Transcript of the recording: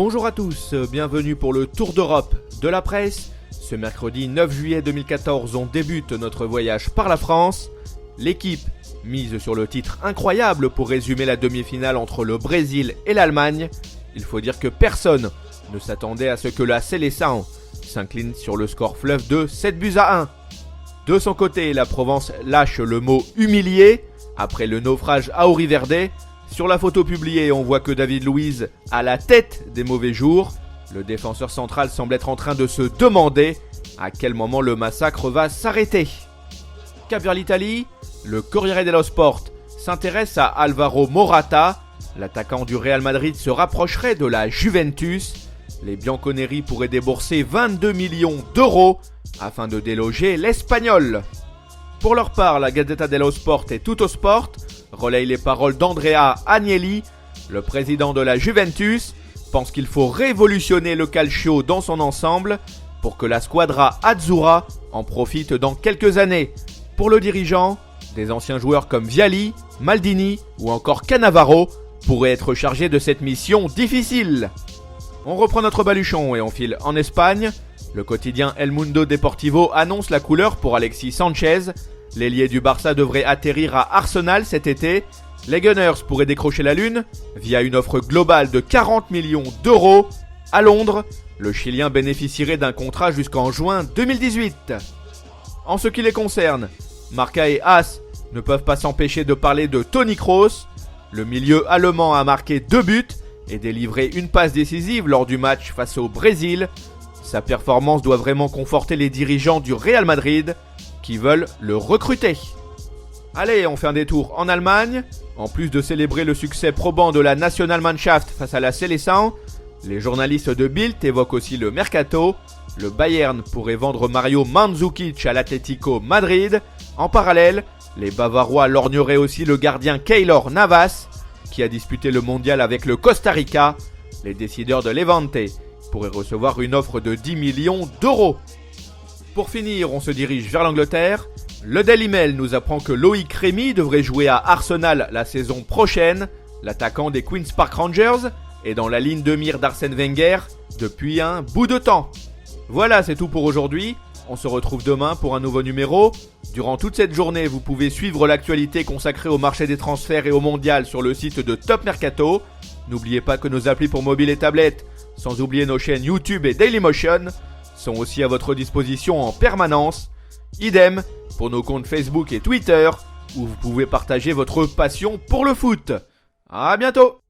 Bonjour à tous, bienvenue pour le Tour d'Europe de la presse. Ce mercredi 9 juillet 2014, on débute notre voyage par la France. L'équipe mise sur le titre incroyable pour résumer la demi-finale entre le Brésil et l'Allemagne. Il faut dire que personne ne s'attendait à ce que la Seleção s'incline sur le score fleuve de 7-1. De son côté, la Provence lâche le mot humilié après le naufrage à Auriverde. Sur la photo publiée, on voit que David Luiz a la tête des mauvais jours. Le défenseur central semble être en train de se demander à quel moment le massacre va s'arrêter. Cap vers l'Italie, le Corriere dello Sport s'intéresse à Alvaro Morata. L'attaquant du Real Madrid se rapprocherait de la Juventus. Les Bianconeri pourraient débourser 22 millions d'euros afin de déloger l'Espagnol. Pour leur part, la Gazzetta dello Sport et Tuttosport relaye les paroles d'Andrea Agnelli. Le président de la Juventus pense qu'il faut révolutionner le calcio dans son ensemble pour que la squadra Azzurra en profite dans quelques années. Pour le dirigeant, des anciens joueurs comme Vialli, Maldini ou encore Cannavaro pourraient être chargés de cette mission difficile. On reprend notre baluchon et on file en Espagne. Le quotidien El Mundo Deportivo annonce la couleur pour Alexis Sanchez. L'ailier du Barça devrait atterrir à Arsenal cet été. Les Gunners pourraient décrocher la lune via une offre globale de 40 millions d'euros. À Londres, le Chilien bénéficierait d'un contrat jusqu'en juin 2018. En ce qui les concerne, Marca et AS ne peuvent pas s'empêcher de parler de Toni Kroos. Le milieu allemand a marqué 2 buts et délivré une passe décisive lors du match face au Brésil. Sa performance doit vraiment conforter les dirigeants du Real Madrid qui veulent le recruter. Allez, on fait un détour en Allemagne. En plus de célébrer le succès probant de la Nationalmannschaft face à la Seleção, les journalistes de Bild évoquent aussi le mercato. Le Bayern pourrait vendre Mario Mandzukic à l'Atlético Madrid. En parallèle, les Bavarois lorgneraient aussi le gardien Keylor Navas, qui a disputé le mondial avec le Costa Rica. Les décideurs de Levante pourraient recevoir une offre de 10 millions d'euros. Pour finir, on se dirige vers l'Angleterre. Le Daily Mail nous apprend que Loïc Rémy devrait jouer à Arsenal la saison prochaine. L'attaquant des Queen's Park Rangers est dans la ligne de mire d'Arsène Wenger depuis un bout de temps. Voilà, c'est tout pour aujourd'hui. On se retrouve demain pour un nouveau numéro. Durant toute cette journée, vous pouvez suivre l'actualité consacrée au marché des transferts et au mondial sur le site de Top Mercato. N'oubliez pas que nos applis pour mobile et tablette, sans oublier nos chaînes YouTube et Dailymotion, sont aussi à votre disposition en permanence. Idem pour nos comptes Facebook et Twitter, où vous pouvez partager votre passion pour le foot. À bientôt!